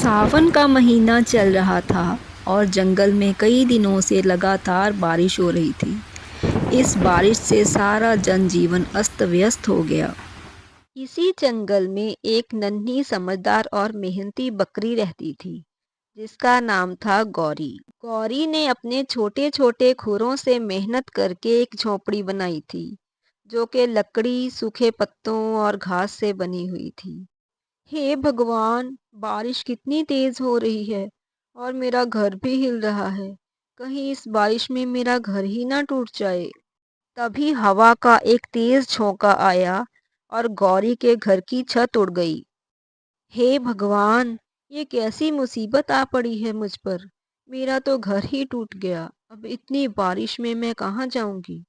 सावन का महीना चल रहा था और जंगल में कई दिनों से लगातार बारिश हो रही थी। इस बारिश से सारा जनजीवन अस्त व्यस्त हो गया। इसी जंगल में एक नन्ही समझदार और मेहनती बकरी रहती थी, जिसका नाम था गौरी। गौरी ने अपने छोटे छोटे खुरों से मेहनत करके एक झोंपड़ी बनाई थी, जो कि लकड़ी, सूखे पत्तों और घास से बनी हुई थी। हे भगवान! बारिश कितनी तेज हो रही है और मेरा घर भी हिल रहा है। कहीं इस बारिश में मेरा घर ही ना टूट जाए। तभी हवा का एक तेज झोंका आया और गौरी के घर की छत उड़ गई। हे भगवान! ये कैसी मुसीबत आ पड़ी है मुझ पर। मेरा तो घर ही टूट गया। अब इतनी बारिश में मैं कहाँ जाऊंगी।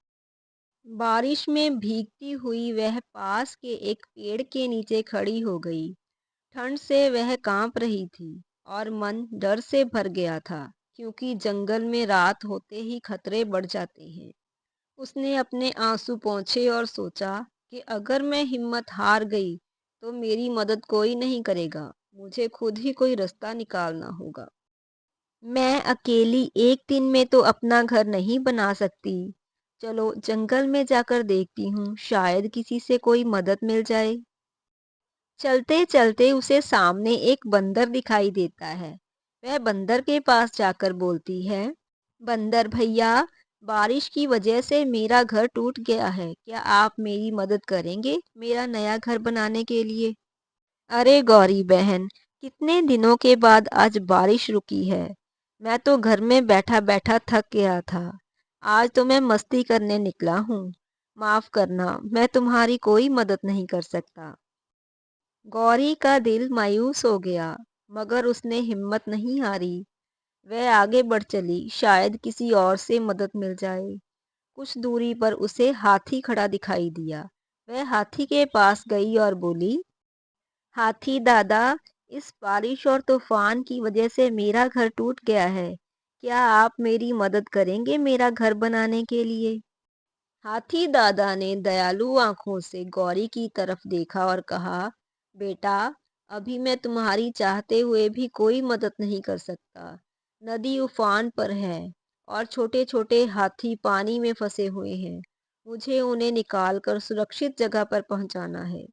बारिश में भीगती हुई वह पास के एक पेड़ के नीचे खड़ी हो गई। ठंड से वह कांप रही थी और मन डर से भर गया था, क्योंकि जंगल में रात होते ही खतरे बढ़ जाते हैं। उसने अपने आंसू पोंछे और सोचा कि अगर मैं हिम्मत हार गई तो मेरी मदद कोई नहीं करेगा। मुझे खुद ही कोई रास्ता निकालना होगा। मैं अकेली एक दिन में तो अपना घर नहीं बना सकती। चलो जंगल में जाकर देखती हूँ, शायद किसी से कोई मदद मिल जाए। चलते चलते उसे सामने एक बंदर दिखाई देता है। वह बंदर के पास जाकर बोलती है, बंदर भैया, बारिश की वजह से मेरा घर टूट गया है। क्या आप मेरी मदद करेंगे मेरा नया घर बनाने के लिए? अरे गौरी बहन, कितने दिनों के बाद आज बारिश रुकी है। मैं तो घर में बैठा बैठा थक गया था। आज तो मैं मस्ती करने निकला हूँ। माफ करना, मैं तुम्हारी कोई मदद नहीं कर सकता। गौरी का दिल मायूस हो गया, मगर उसने हिम्मत नहीं हारी। वह आगे बढ़ चली, शायद किसी और से मदद मिल जाए। कुछ दूरी पर उसे हाथी खड़ा दिखाई दिया। वह हाथी के पास गई और बोली, हाथी दादा, इस बारिश और तूफान की वजह से मेरा घर टूट गया है। क्या आप मेरी मदद करेंगे मेरा घर बनाने के लिए? हाथी दादा ने दयालु आंखों से गौरी की तरफ देखा और कहा, बेटा, अभी मैं तुम्हारी चाहते हुए भी कोई मदद नहीं कर सकता। नदी उफान पर है और छोटे छोटे हाथी पानी में फंसे हुए हैं। मुझे उन्हें निकालकर सुरक्षित जगह पर पहुंचाना है।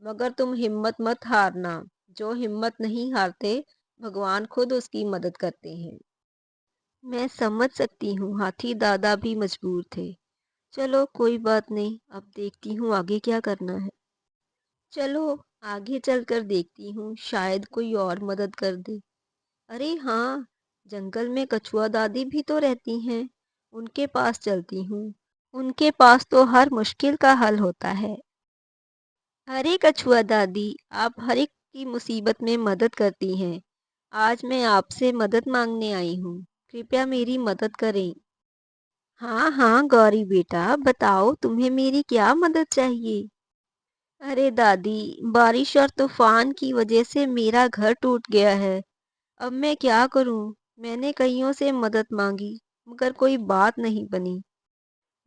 मगर तुम हिम्मत मत हारना। जो हिम्मत नहीं हारते, भगवान खुद उसकी मदद करते हैं। मैं समझ सकती हूँ, हाथी दादा भी मजबूर थे। चलो कोई बात नहीं, अब देखती हूँ आगे क्या करना है। चलो आगे चलकर देखती हूँ, शायद कोई और मदद कर दे। अरे हाँ, जंगल में कछुआ दादी भी तो रहती हैं। उनके पास चलती हूँ। उनके पास तो हर मुश्किल का हल होता है। अरे कछुआ दादी, आप हर एक की मुसीबत में मदद करती हैं। आज मैं आपसे मदद मांगने आई हूँ। कृपया मेरी मदद करें। हाँ हाँ गौरी बेटा, बताओ तुम्हें मेरी क्या मदद चाहिए। अरे दादी, बारिश और तूफान की वजह से मेरा घर टूट गया है। अब मैं क्या करूं? मैंने कईयों से मदद मांगी, मगर कोई बात नहीं बनी।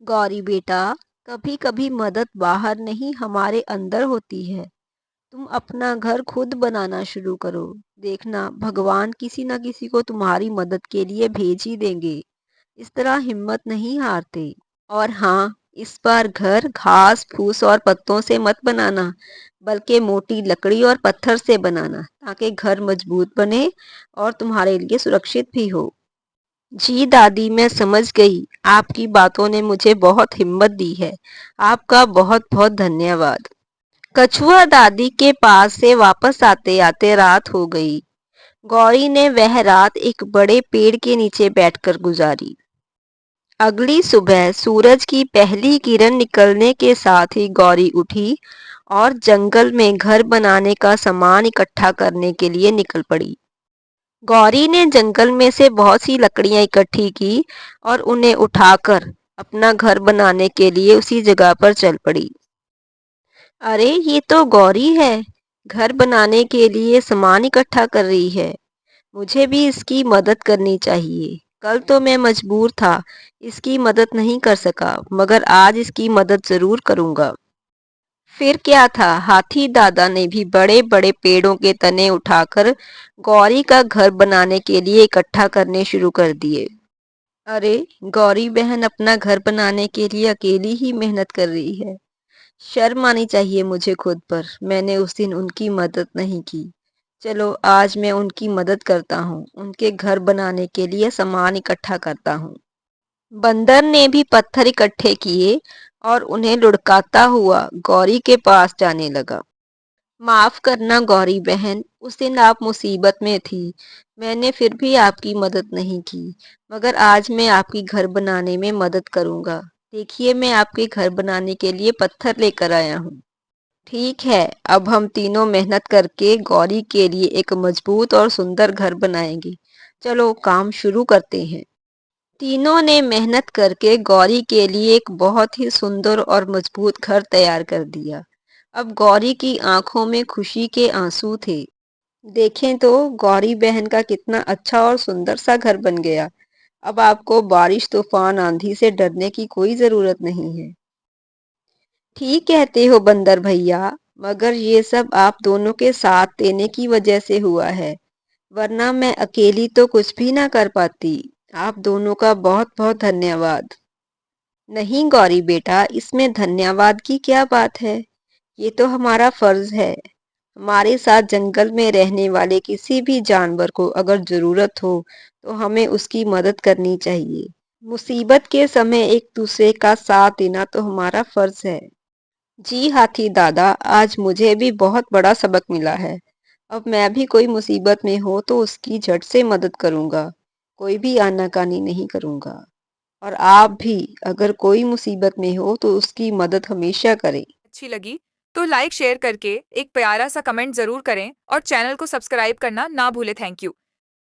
गौरी बेटा, कभी कभी मदद बाहर नहीं, हमारे अंदर होती है। तुम अपना घर खुद बनाना शुरू करो। देखना, भगवान किसी न किसी को तुम्हारी मदद के लिए भेज ही देंगे। इस तरह हिम्मत नहीं हारते। और हाँ, इस बार घर घास फूस और पत्तों से मत बनाना, बल्कि मोटी लकड़ी और पत्थर से बनाना, ताकि घर मजबूत बने और तुम्हारे लिए सुरक्षित भी हो। जी दादी, मैं समझ गई। आपकी बातों ने मुझे बहुत हिम्मत दी है। आपका बहुत बहुत धन्यवाद। कछुआ दादी के पास से वापस आते आते रात हो गई। गौरी ने वह रात एक बड़े पेड़ के नीचे बैठकर गुजारी। अगली सुबह सूरज की पहली किरण निकलने के साथ ही गौरी उठी और जंगल में घर बनाने का सामान इकट्ठा करने के लिए निकल पड़ी। गौरी ने जंगल में से बहुत सी लकड़ियां इकट्ठी की और उन्हें उठाकर अपना घर बनाने के लिए उसी जगह पर चल पड़ी। अरे ये तो गौरी है, घर बनाने के लिए सामान इकट्ठा कर रही है। मुझे भी इसकी मदद करनी चाहिए। कल तो मैं मजबूर था, इसकी मदद नहीं कर सका, मगर आज इसकी मदद ज़रूर करूँगा। फिर क्या था, हाथी दादा ने भी बड़े बड़े पेड़ों के तने उठाकर गौरी का घर बनाने के लिए इकट्ठा करने शुरू कर दिए। अरे, गौरी बहन अपना घर बनाने के लिए अकेली ही मेहनत कर रही है। शर्म आनी चाहिए मुझे खुद पर, मैंने उस दिन उनकी मदद नहीं की। चलो आज मैं उनकी मदद करता हूँ, उनके घर बनाने के लिए सामान इकट्ठा करता हूँ। बंदर ने भी पत्थर इकट्ठे किए और उन्हें लुढ़काता हुआ गौरी के पास जाने लगा। माफ करना गौरी बहन, उस दिन आप मुसीबत में थी, मैंने फिर भी आपकी मदद नहीं की, मगर आज मैं आपकी घर बनाने में मदद करूंगा। देखिए, मैं आपके घर बनाने के लिए पत्थर लेकर आया हूँ। ठीक है, अब हम तीनों मेहनत करके गौरी के लिए एक मजबूत और सुंदर घर बनाएंगे। चलो काम शुरू करते हैं। तीनों ने मेहनत करके गौरी के लिए एक बहुत ही सुंदर और मजबूत घर तैयार कर दिया। अब गौरी की आंखों में खुशी के आंसू थे। देखें तो गौरी बहन का कितना अच्छा और सुंदर सा घर बन गया। अब आपको बारिश, तूफान, आंधी से डरने की कोई जरूरत नहीं है। ठीक कहते हो बंदर भैया, मगर ये सब आप दोनों के साथ देने की वजह से हुआ है, वरना मैं अकेली तो कुछ भी ना कर पाती। आप दोनों का बहुत बहुत धन्यवाद। नहीं गौरी बेटा, इसमें धन्यवाद की क्या बात है, ये तो हमारा फर्ज है। हमारे साथ जंगल में रहने वाले किसी भी जानवर को अगर जरूरत हो तो हमें उसकी मदद करनी चाहिए। मुसीबत के समय एक दूसरे का साथ देना तो हमारा फर्ज है। जी हाथी दादा, आज मुझे भी बहुत बड़ा सबक मिला है। अब मैं भी कोई मुसीबत में हो तो उसकी झट से मदद करूंगा, कोई भी आनाकानी नहीं करूंगा। और आप भी अगर कोई मुसीबत में हो तो उसकी मदद हमेशा करें। अच्छी लगी तो लाइक शेयर करके एक प्यारा सा कमेंट जरूर करें और चैनल को सब्सक्राइब करना ना भूलें। Thank you.